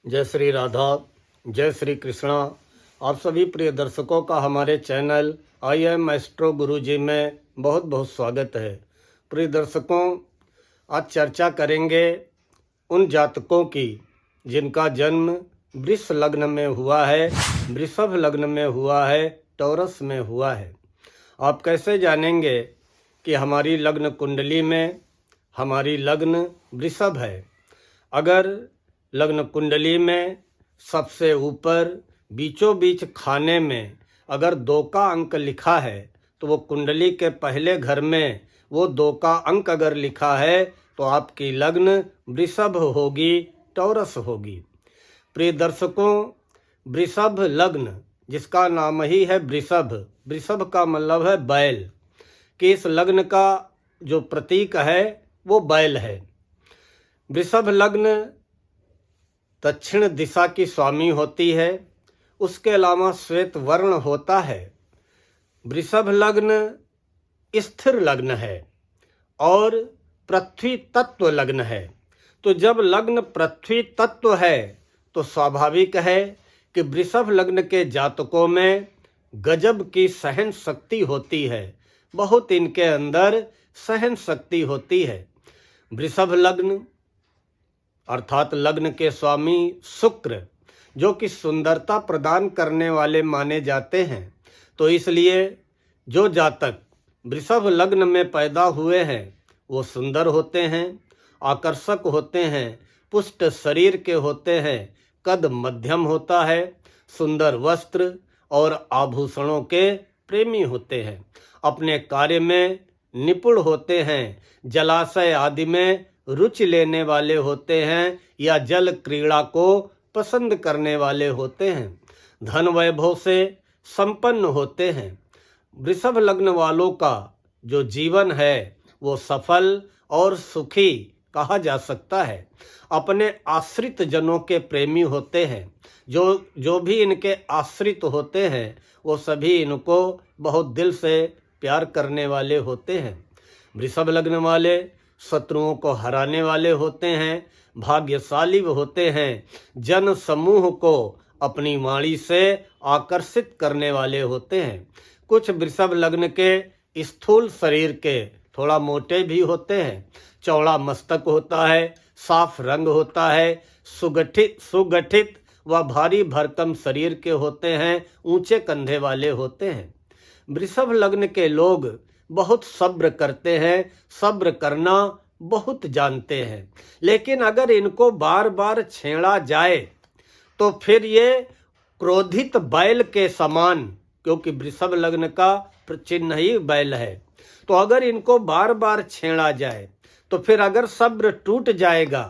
जय श्री राधा, जय श्री कृष्णा। आप सभी प्रिय दर्शकों का हमारे चैनल आई एम एस्ट्रो गुरुजी में बहुत बहुत स्वागत है। प्रिय दर्शकों, आज चर्चा करेंगे उन जातकों की जिनका जन्म वृष लग्न में हुआ है, वृषभ लग्न में हुआ है, टॉरस में हुआ है। आप कैसे जानेंगे कि हमारी लग्न कुंडली में हमारी लग्न वृषभ है? अगर लग्न कुंडली में सबसे ऊपर बीचों बीच खाने में अगर 2 का अंक लिखा है तो वो कुंडली के पहले घर में वो 2 का अंक अगर लिखा है तो आपकी लग्न वृषभ होगी, टॉरस होगी। प्रिय दर्शकों, वृषभ लग्न जिसका नाम ही है वृषभ, वृषभ का मतलब है बैल, कि इस लग्न का जो प्रतीक है वो बैल है। वृषभ लग्न दक्षिण दिशा की स्वामी होती है, उसके अलावा श्वेत वर्ण होता है। वृषभ लग्न स्थिर लग्न है और पृथ्वी तत्व लग्न है। तो जब लग्न पृथ्वी तत्व है तो स्वाभाविक है कि वृषभ लग्न के जातकों में गजब की सहन शक्ति होती है, बहुत इनके अंदर सहन शक्ति होती है। वृषभ लग्न अर्थात लग्न के स्वामी शुक्र जो कि सुंदरता प्रदान करने वाले माने जाते हैं, तो इसलिए जो जातक वृषभ लग्न में पैदा हुए हैं वो सुंदर होते हैं, आकर्षक होते हैं, पुष्ट शरीर के होते हैं, कद मध्यम होता है, सुंदर वस्त्र और आभूषणों के प्रेमी होते हैं, अपने कार्य में निपुण होते हैं, जलाशय आदि में रुचि लेने वाले होते हैं या जल क्रीड़ा को पसंद करने वाले होते हैं, धन वैभव से संपन्न होते हैं। वृषभ लग्न वालों का जो जीवन है वो सफल और सुखी कहा जा सकता है। अपने आश्रित जनों के प्रेमी होते हैं, जो भी इनके आश्रित होते हैं वो सभी इनको बहुत दिल से प्यार करने वाले होते हैं। वृषभ लग्न वाले शत्रुओं को हराने वाले होते हैं, भाग्यशाली होते हैं, जन समूह को अपनी वाणी से आकर्षित करने वाले होते हैं। कुछ वृषभ लग्न के स्थूल शरीर के थोड़ा मोटे भी होते हैं, चौड़ा मस्तक होता है, साफ रंग होता है, सुगठित व भारी भरकम शरीर के होते हैं, ऊंचे कंधे वाले होते हैं। वृषभ लग्न के लोग बहुत सब्र करते हैं, सब्र करना बहुत जानते हैं, लेकिन अगर इनको बार बार छेड़ा जाए तो फिर ये क्रोधित बैल के समान, क्योंकि वृषभ लग्न का चिन्ह ही बैल है, तो अगर इनको बार बार छेड़ा जाए तो फिर अगर सब्र टूट जाएगा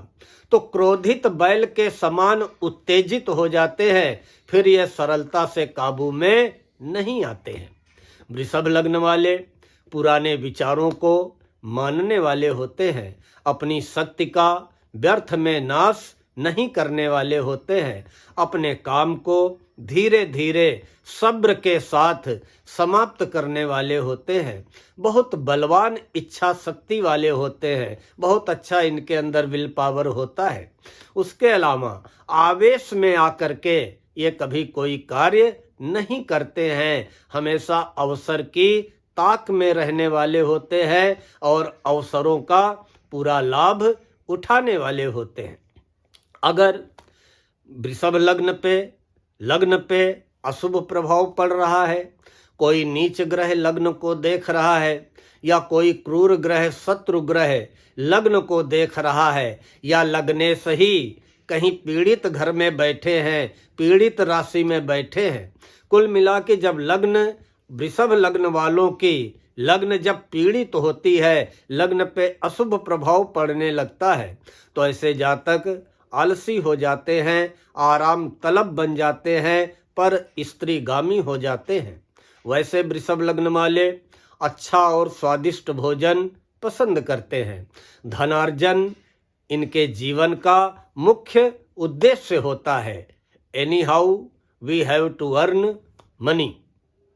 तो क्रोधित बैल के समान उत्तेजित हो जाते हैं, फिर ये सरलता से काबू में नहीं आते हैं। वृषभ लग्न वाले पुराने विचारों को मानने वाले होते हैं, अपनी शक्ति का व्यर्थ में नाश नहीं करने वाले होते हैं, अपने काम को धीरे धीरे सब्र के साथ समाप्त करने वाले होते हैं, बहुत बलवान इच्छा शक्ति वाले होते हैं, बहुत अच्छा इनके अंदर विल पावर होता है। उसके अलावा आवेश में आकर के ये कभी कोई कार्य नहीं करते हैं, हमेशा अवसर की ताक में रहने वाले होते हैं और अवसरों का पूरा लाभ उठाने वाले होते हैं। अगर वृषभ लग्न पे अशुभ प्रभाव पड़ रहा है, कोई नीच ग्रह लग्न को देख रहा है या कोई क्रूर ग्रह शत्रु ग्रह लग्न को देख रहा है या लगने से ही कहीं पीड़ित घर में बैठे हैं, पीड़ित राशि में बैठे हैं, कुल मिला के जब लग्न वृषभ लग्न वालों की लग्न जब पीड़ित होती है, लग्न पे अशुभ प्रभाव पड़ने लगता है, तो ऐसे जातक आलसी हो जाते हैं, आराम तलब बन जाते हैं, पर स्त्रीगामी हो जाते हैं। वैसे वृषभ लग्न वाले अच्छा और स्वादिष्ट भोजन पसंद करते हैं। धनार्जन इनके जीवन का मुख्य उद्देश्य होता है। Anyhow we have to earn money,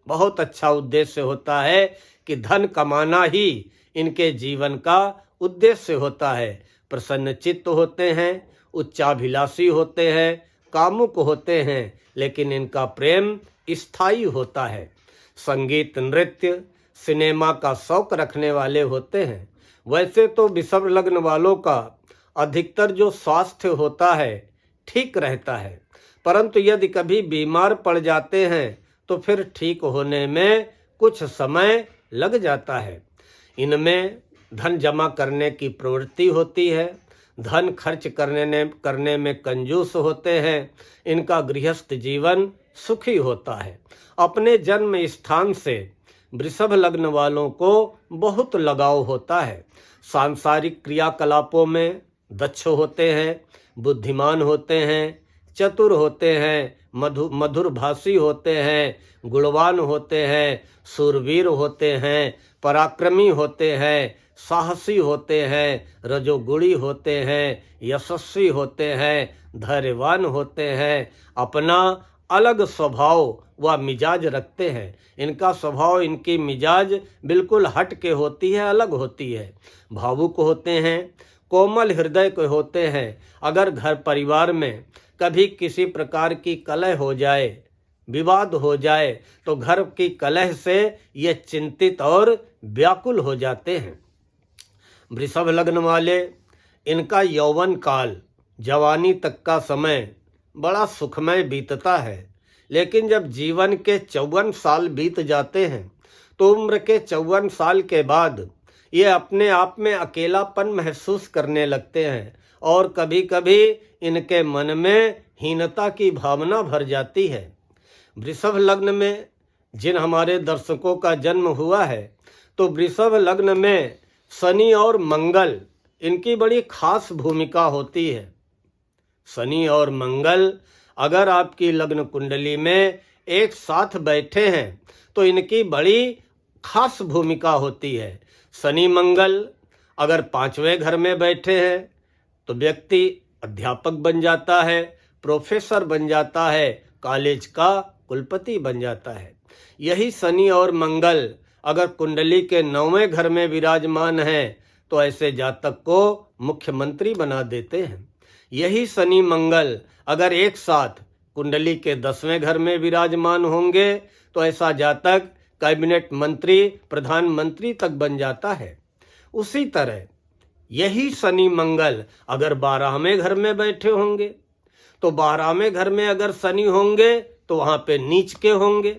बहुत अच्छा उद्देश्य होता है कि धन कमाना ही इनके जीवन का उद्देश्य होता है। प्रसन्नचित्त होते हैं, उच्चाभिलाषी होते हैं, कामुक होते हैं, लेकिन इनका प्रेम स्थायी होता है। संगीत, नृत्य, सिनेमा का शौक रखने वाले होते हैं। वैसे तो वृषभ लग्न वालों का अधिकतर जो स्वास्थ्य होता है ठीक रहता है, परंतु यदि कभी बीमार पड़ जाते हैं तो फिर ठीक होने में कुछ समय लग जाता है। इनमें धन जमा करने की प्रवृत्ति होती है, धन खर्च करने में कंजूस होते हैं। इनका गृहस्थ जीवन सुखी होता है। अपने जन्म स्थान से वृषभ लग्न वालों को बहुत लगाव होता है। सांसारिक क्रियाकलापों में दक्ष होते हैं, बुद्धिमान होते हैं, चतुर होते हैं, मधुर भाषी होते हैं, गुणवान होते हैं, शूरवीर होते हैं, पराक्रमी होते हैं, साहसी होते हैं, रजोगुणी होते हैं, यशस्वी होते हैं, धैर्यवान होते हैं। अपना अलग स्वभाव व मिजाज रखते हैं। इनका स्वभाव, इनकी मिजाज बिल्कुल हट के होती है, अलग होती है। भावुक होते हैं, कोमल हृदय के होते हैं। अगर घर परिवार में कभी किसी प्रकार की कलह हो जाए, विवाद हो जाए, तो घर की कलह से ये चिंतित और व्याकुल हो जाते हैं। वृषभ लग्न वाले, इनका यौवन काल, जवानी तक का समय बड़ा सुखमय बीतता है, लेकिन जब जीवन के 54 साल बीत जाते हैं तो उम्र के 54 साल के बाद ये अपने आप में अकेलापन महसूस करने लगते हैं और कभी कभी इनके मन में हीनता की भावना भर जाती है। वृषभ लग्न में जिन हमारे दर्शकों का जन्म हुआ है, तो वृषभ लग्न में शनि और मंगल, इनकी बड़ी खास भूमिका होती है। शनि और मंगल अगर आपकी लग्न कुंडली में एक साथ बैठे हैं तो इनकी बड़ी खास भूमिका होती है। शनि मंगल अगर 5वें घर में बैठे हैं तो व्यक्ति अध्यापक बन जाता है, प्रोफेसर बन जाता है, कॉलेज का कुलपति बन जाता है। यही शनि और मंगल अगर कुंडली के 9वें घर में विराजमान है तो ऐसे जातक को मुख्यमंत्री बना देते हैं। यही शनि मंगल अगर एक साथ कुंडली के 10वें घर में विराजमान होंगे तो ऐसा जातक कैबिनेट मंत्री, प्रधानमंत्री तक बन जाता है। उसी तरह यही शनि मंगल अगर 12वें घर में बैठे होंगे तो 12वें घर में अगर शनि होंगे तो वहां पे नीच के होंगे।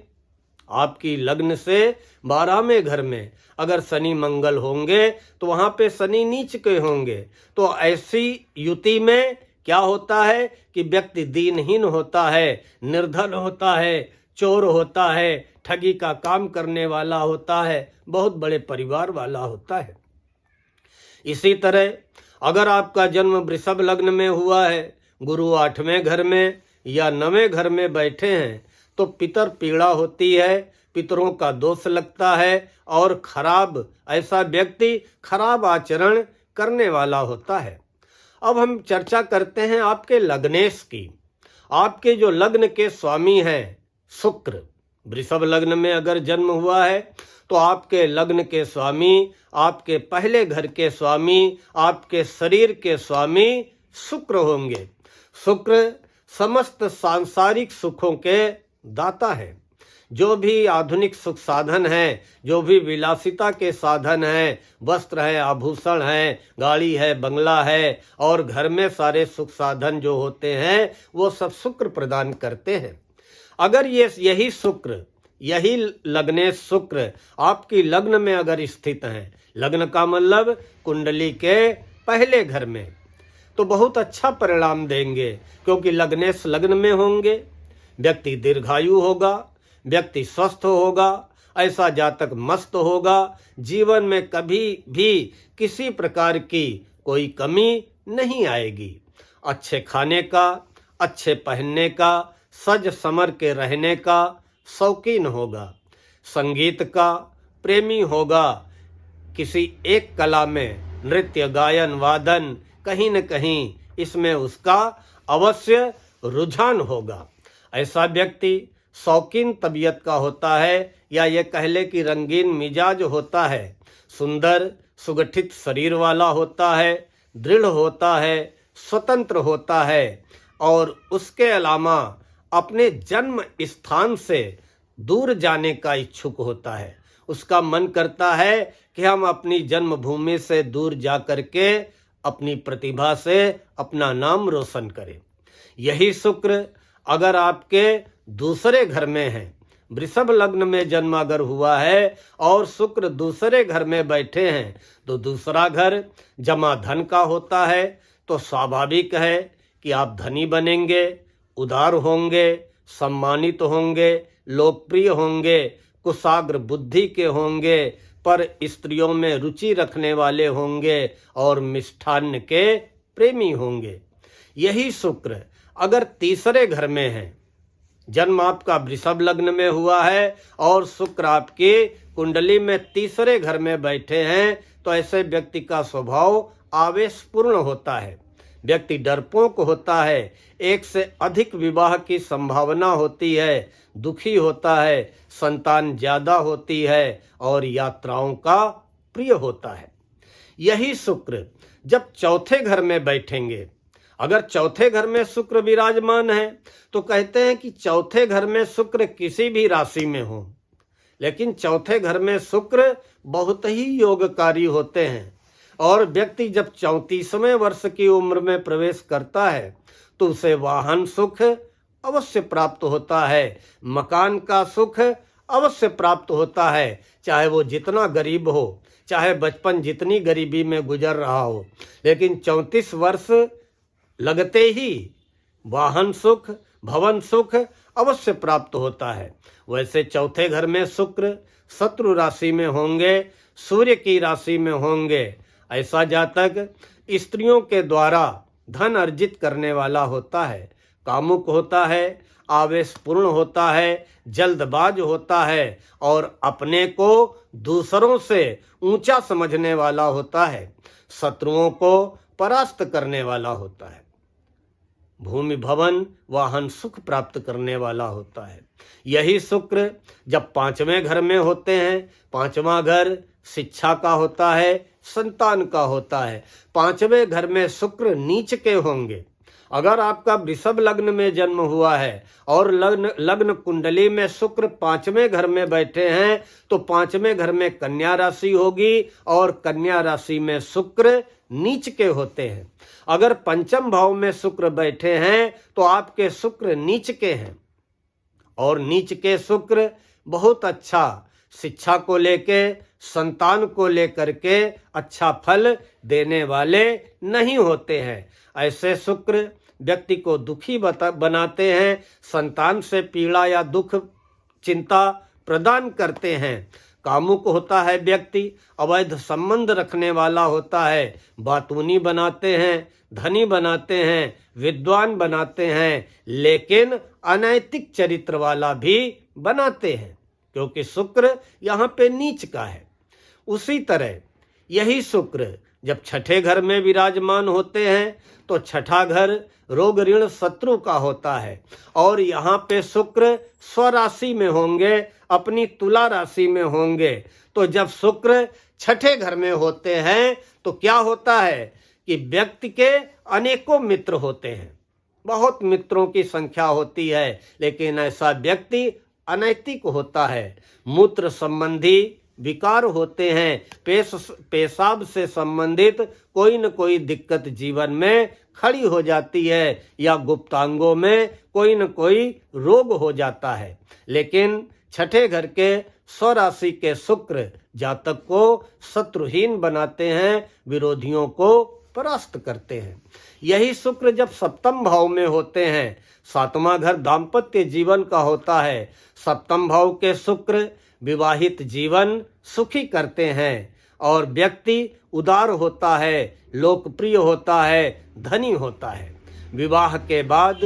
आपकी लग्न से 12वें घर में अगर शनि मंगल होंगे तो वहां पे शनि नीच के होंगे। तो ऐसी युति में क्या होता है कि व्यक्ति दीनहीन होता है, निर्धन होता है, चोर होता है, ठगी का काम करने वाला होता है, बहुत बड़े परिवार वाला होता है। इसी तरह अगर आपका जन्म वृषभ लग्न में हुआ है, गुरु 8वें घर में या 9वें घर में बैठे हैं तो पितर पीड़ा होती है, पितरों का दोष लगता है और ऐसा व्यक्ति खराब आचरण करने वाला होता है। अब हम चर्चा करते हैं आपके लग्नेश की। आपके जो लग्न के स्वामी हैं शुक्र, वृषभ लग्न में अगर जन्म हुआ है तो आपके लग्न के स्वामी, आपके पहले घर के स्वामी, आपके शरीर के स्वामी शुक्र होंगे। शुक्र समस्त सांसारिक सुखों के दाता है। जो भी आधुनिक सुख साधन है, जो भी विलासिता के साधन हैं, वस्त्र है, आभूषण है, गाड़ी है, बंगला है और घर में सारे सुख साधन जो होते हैं वो सब शुक्र प्रदान करते हैं। अगर यही शुक्र, यही लग्नेश शुक्र आपकी लग्न में अगर स्थित है, लग्न का मतलब कुंडली के पहले घर में, तो बहुत अच्छा परिणाम देंगे, क्योंकि लग्नेश लग्न में होंगे। व्यक्ति दीर्घायु होगा, व्यक्ति स्वस्थ होगा, ऐसा जातक मस्त होगा, जीवन में कभी भी किसी प्रकार की कोई कमी नहीं आएगी। अच्छे खाने का, अच्छे पहनने का, सज समर के रहने का शौकीन होगा, संगीत का प्रेमी होगा, किसी एक कला में नृत्य, गायन, वादन, कहीं न कहीं इसमें उसका अवश्य रुझान होगा। ऐसा व्यक्ति शौकीन तबीयत का होता है, या ये कह ले कि रंगीन मिजाज होता है, सुंदर सुगठित शरीर वाला होता है, दृढ़ होता है, स्वतंत्र होता है और उसके अलावा अपने जन्म स्थान से दूर जाने का इच्छुक होता है। उसका मन करता है कि हम अपनी जन्मभूमि से दूर जा करके अपनी प्रतिभा से अपना नाम रोशन करें। यही शुक्र अगर आपके दूसरे घर में है, वृषभ लग्न में जन्म अगर हुआ है और शुक्र दूसरे घर में बैठे हैं, तो दूसरा घर जमा धन का होता है। तो स्वाभाविक है कि आप धनी बनेंगे, उदार होंगे, सम्मानित होंगे, लोकप्रिय होंगे, कुशाग्र बुद्धि के होंगे, पर स्त्रियों में रुचि रखने वाले होंगे और मिष्ठान्न के प्रेमी होंगे। यही शुक्र अगर तीसरे घर में है, जन्म आपका वृषभ लग्न में हुआ है और शुक्र आपकी कुंडली में तीसरे घर में बैठे हैं, तो ऐसे व्यक्ति का स्वभाव आवेशपूर्ण होता है। व्यक्ति डरपोक होता है, एक से अधिक विवाह की संभावना होती है, दुखी होता है, संतान ज्यादा होती है और यात्राओं का प्रिय होता है। यही शुक्र जब चौथे घर में बैठेंगे, अगर चौथे घर में शुक्र विराजमान है तो कहते हैं कि चौथे घर में शुक्र किसी भी राशि में हो, लेकिन चौथे घर में शुक्र बहुत ही योगकारी होते हैं। और व्यक्ति जब 34वें वर्ष की उम्र में प्रवेश करता है तो उसे वाहन सुख अवश्य प्राप्त होता है, मकान का सुख अवश्य प्राप्त होता है, चाहे वो जितना गरीब हो, चाहे बचपन जितनी गरीबी में गुजर रहा हो, लेकिन 34 वर्ष लगते ही वाहन सुख, भवन सुख अवश्य प्राप्त होता है। वैसे चौथे घर में शुक्र शत्रु राशि में होंगे, सूर्य की राशि में होंगे, ऐसा जातक स्त्रियों के द्वारा धन अर्जित करने वाला होता है, कामुक होता है, आवेशपूर्ण होता है, जल्दबाज होता है और अपने को दूसरों से ऊंचा समझने वाला होता है, शत्रुओं को परास्त करने वाला होता है, भूमि भवन वाहन सुख प्राप्त करने वाला होता है। यही शुक्र जब 5वें घर में होते हैं, 5वां घर शिक्षा का होता है, संतान का होता है। 5वें घर में शुक्र नीच के होंगे। अगर आपका वृषभ लग्न में जन्म हुआ है और लग्न कुंडली में शुक्र 5वें घर में बैठे हैं, तो 5वें घर में कन्या राशि होगी और कन्या राशि में शुक्र नीच के होते हैं। अगर पंचम भाव में शुक्र बैठे हैं तो आपके शुक्र नीच के हैं और नीच के शुक्र बहुत अच्छा शिक्षा को लेके, संतान को लेकर के अच्छा फल देने वाले नहीं होते हैं। ऐसे शुक्र व्यक्ति को दुखी बनाते हैं, संतान से पीड़ा या दुख चिंता प्रदान करते हैं। कामुक होता है व्यक्ति, अवैध संबंध रखने वाला होता है, बातूनी बनाते हैं, धनी बनाते हैं, विद्वान बनाते हैं, लेकिन अनैतिक चरित्र वाला भी बनाते हैं, क्योंकि शुक्र यहाँ पे नीच का है। उसी तरह यही शुक्र जब छठे घर में विराजमान होते हैं तो छठा घर रोग ऋण शत्रु का होता है और यहाँ पे शुक्र स्वराशि में होंगे, अपनी तुला राशि में होंगे। तो जब शुक्र छठे घर में होते हैं तो क्या होता है कि व्यक्ति के अनेकों मित्र होते हैं, बहुत मित्रों की संख्या होती है, लेकिन ऐसा व्यक्ति अनैतिक होता है, मूत्र संबंधी विकार होते हैं, पेशाब से संबंधित कोई न कोई दिक्कत जीवन में खड़ी हो जाती है या गुप्तांगों में कोई न कोई रोग हो जाता है। लेकिन छठे घर के स्वराशि के शुक्र जातक को शत्रुहीन बनाते हैं, विरोधियों को परास्त करते हैं। यही शुक्र जब सप्तम भाव में होते हैं, 7वां घर दाम्पत्य जीवन का होता है, सप्तम भाव के शुक्र विवाहित जीवन सुखी करते हैं और व्यक्ति उदार होता है, लोकप्रिय होता है, धनी होता है। विवाह के बाद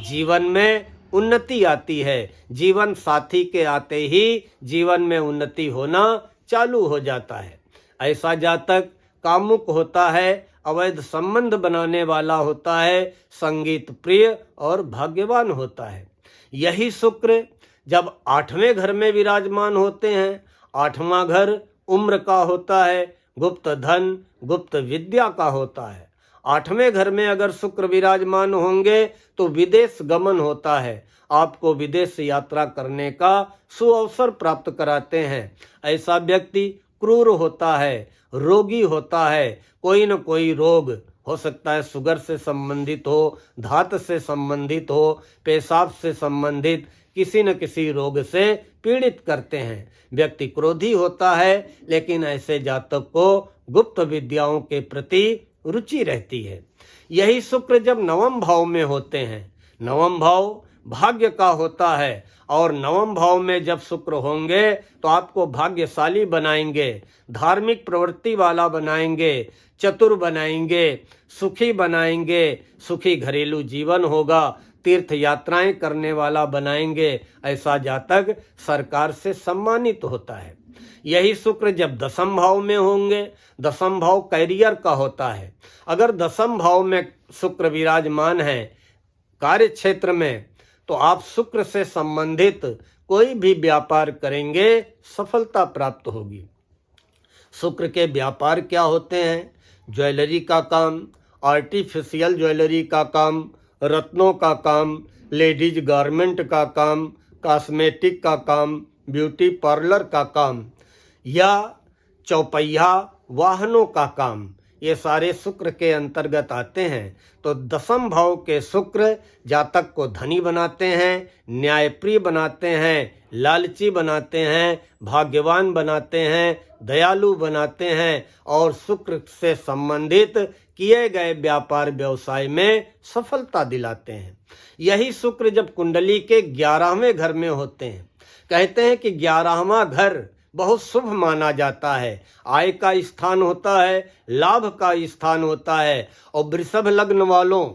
जीवन में उन्नति आती है, जीवन साथी के आते ही जीवन में उन्नति होना चालू हो जाता है। ऐसा जातक कामुक होता है, अवैध संबंध बनाने वाला होता है, संगीत प्रिय और भाग्यवान होता है। यही शुक्र जब 8वें घर में विराजमान होते हैं, 8वां घर उम्र का होता है, गुप्त धन गुप्त विद्या का होता है। 8वें घर में अगर शुक्र विराजमान होंगे तो विदेश गमन होता है, आपको विदेश यात्रा करने का सुअवसर प्राप्त कराते हैं। ऐसा व्यक्ति क्रूर होता है, रोगी होता है, कोई न कोई रोग हो सकता है, शुगर से संबंधित हो, धात से संबंधित हो, पेशाब से संबंधित किसी न किसी रोग से पीड़ित करते हैं। व्यक्ति क्रोधी होता है, लेकिन ऐसे जातक को गुप्त विद्याओं के प्रति रुचि रहती है। यही शुक्र जब नवम भाव में होते हैं, नवम भाव भाग्य का होता है, और नवम भाव में जब शुक्र होंगे तो आपको भाग्यशाली बनाएंगे, धार्मिक प्रवृत्ति वाला बनाएंगे, चतुर बनाएंगे, सुखी बनाएंगे, सुखी घरेलू जीवन होगा, तीर्थ यात्राएं करने वाला बनाएंगे। ऐसा जातक सरकार से सम्मानित होता है। यही शुक्र जब दसम भाव में होंगे, दसम भाव कैरियर का होता है, अगर दसम भाव में शुक्र विराजमान है कार्य क्षेत्र में, तो आप शुक्र से संबंधित कोई भी व्यापार करेंगे, सफलता प्राप्त होगी। शुक्र के व्यापार क्या होते हैं? ज्वेलरी का काम, आर्टिफिशियल ज्वेलरी का काम, रत्नों का काम, लेडीज गारमेंट का काम, कॉस्मेटिक का काम, ब्यूटी पार्लर का काम, या चौपहिया वाहनों का काम, ये सारे शुक्र के अंतर्गत आते हैं। तो दसम भाव के शुक्र जातक को धनी बनाते हैं, न्यायप्रिय बनाते हैं, लालची बनाते हैं, भाग्यवान बनाते हैं, दयालु बनाते हैं, और शुक्र से संबंधित किए गए व्यापार व्यवसाय में सफलता दिलाते हैं। यही शुक्र जब कुंडली के 11वें घर में होते हैं, कहते हैं कि 11वां घर बहुत शुभ माना जाता है, आय का स्थान होता है, लाभ का स्थान होता है। और वृषभ लग्न वालों,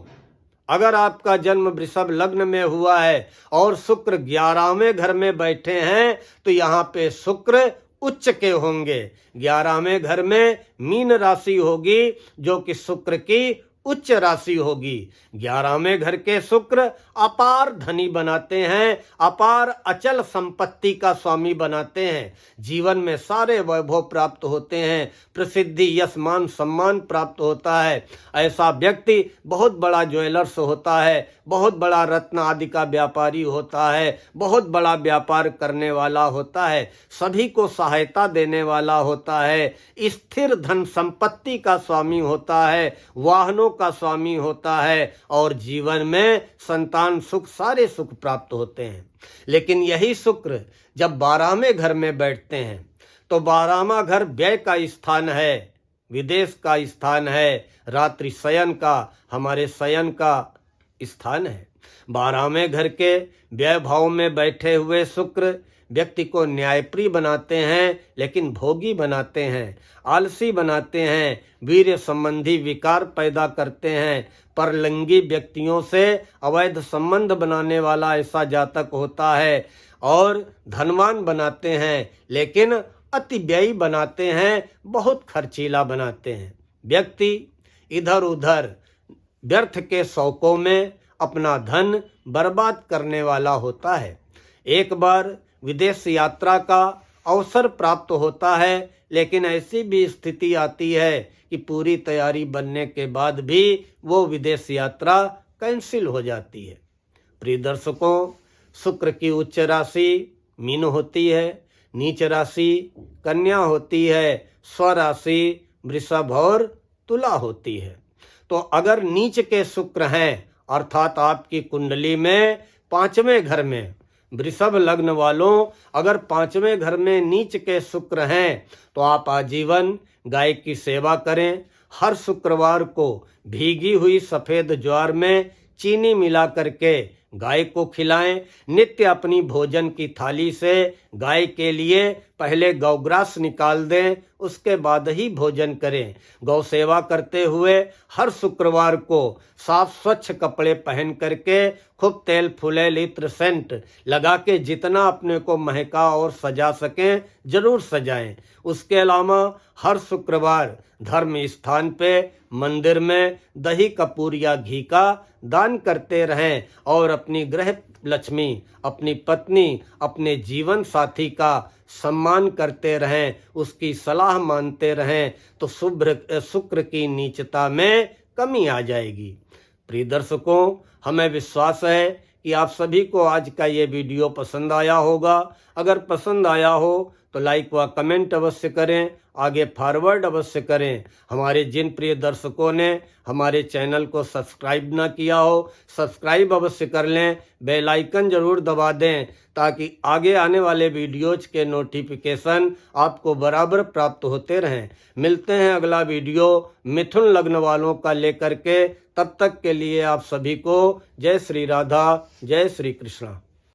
अगर आपका जन्म वृषभ लग्न में हुआ है और शुक्र 11वें घर में बैठे हैं, तो यहाँ पे शुक्र उच्च के होंगे। 11वें घर में मीन राशि होगी, जो कि शुक्र की उच्च राशि होगी। 11वें घर के शुक्र अपार धनी बनाते हैं, अपार अचल संपत्ति का स्वामी बनाते हैं, जीवन में सारे वैभव प्राप्त होते हैं, प्रसिद्धि, यश, मान, सम्मान प्राप्त होता है। ऐसा व्यक्ति बहुत बड़ा ज्वेलर्स होता है, बहुत बड़ा रत्न आदि का व्यापारी होता है, बहुत बड़ा व्यापार करने वाला होता है, सभी को सहायता देने वाला होता है, स्थिर धन संपत्ति का स्वामी होता है, वाहनों का स्वामी होता है, और जीवन में संतान सुख, सारे सुख प्राप्त होते हैं। लेकिन यही शुक्र जब 12वें घर में बैठते हैं, तो 12वां घर व्यय का स्थान है, विदेश का स्थान है, रात्रि शयन का, हमारे शयन का स्थान है। 12वें घर के व्यय भाव में बैठे हुए शुक्र व्यक्ति को न्यायप्रिय बनाते हैं, लेकिन भोगी बनाते हैं, आलसी बनाते हैं, वीर्य संबंधी विकार पैदा करते हैं, परलिंगी व्यक्तियों से अवैध संबंध बनाने वाला ऐसा जातक होता है, और धनवान बनाते हैं, लेकिन अति व्ययी बनाते हैं, बहुत खर्चीला बनाते हैं। व्यक्ति इधर उधर व्यर्थ के शौकों में अपना धन बर्बाद करने वाला होता है। एक बार विदेश यात्रा का अवसर प्राप्त होता है, लेकिन ऐसी भी स्थिति आती है कि पूरी तैयारी बनने के बाद भी वो विदेश यात्रा कैंसिल हो जाती है। प्रिय दर्शकों, शुक्र की उच्च राशि मीन होती है, नीच राशि कन्या होती है, स्वराशि वृषभ और तुला होती है। तो अगर नीच के शुक्र हैं, अर्थात आपकी कुंडली में 5वें घर में, वृषभ लग्न वालों अगर 5वें घर में नीच के शुक्र हैं, तो आप आजीवन गाय की सेवा करें। हर शुक्रवार को भीगी हुई सफेद ज्वार में चीनी मिला करके गाय को खिलाएं। नित्य अपनी भोजन की थाली से गाय के लिए पहले गौग्रास निकाल दें, उसके बाद ही भोजन करें। गौ सेवा करते हुए हर शुक्रवार को साफ स्वच्छ कपड़े पहन करके खूब तेल फूले इत्र सेंट लगा के जितना अपने को महका और सजा सकें जरूर सजाएं। उसके अलावा हर शुक्रवार धर्म स्थान पे मंदिर में दही कपूर या घी का दान करते रहें, और अपनी गृह लक्ष्मी, अपनी पत्नी, अपने जीवन साथी का सम्मान करते रहें, उसकी सलाह मानते रहें, तो शुक्र की नीचता में कमी आ जाएगी। प्रिय दर्शकों, हमें विश्वास है कि आप सभी को आज का ये वीडियो पसंद आया होगा। अगर पसंद आया हो तो लाइक व कमेंट अवश्य करें, आगे फॉरवर्ड अवश्य करें। हमारे जिन प्रिय दर्शकों ने हमारे चैनल को सब्सक्राइब ना किया हो, सब्सक्राइब अवश्य कर लें, बेल आइकन जरूर दबा दें ताकि आगे आने वाले वीडियोज के नोटिफिकेशन आपको बराबर प्राप्त होते रहें। मिलते हैं अगला वीडियो मिथुन लग्न वालों का लेकर के। तब तक के लिए आप सभी को जय श्री राधा, जय श्री कृष्णा।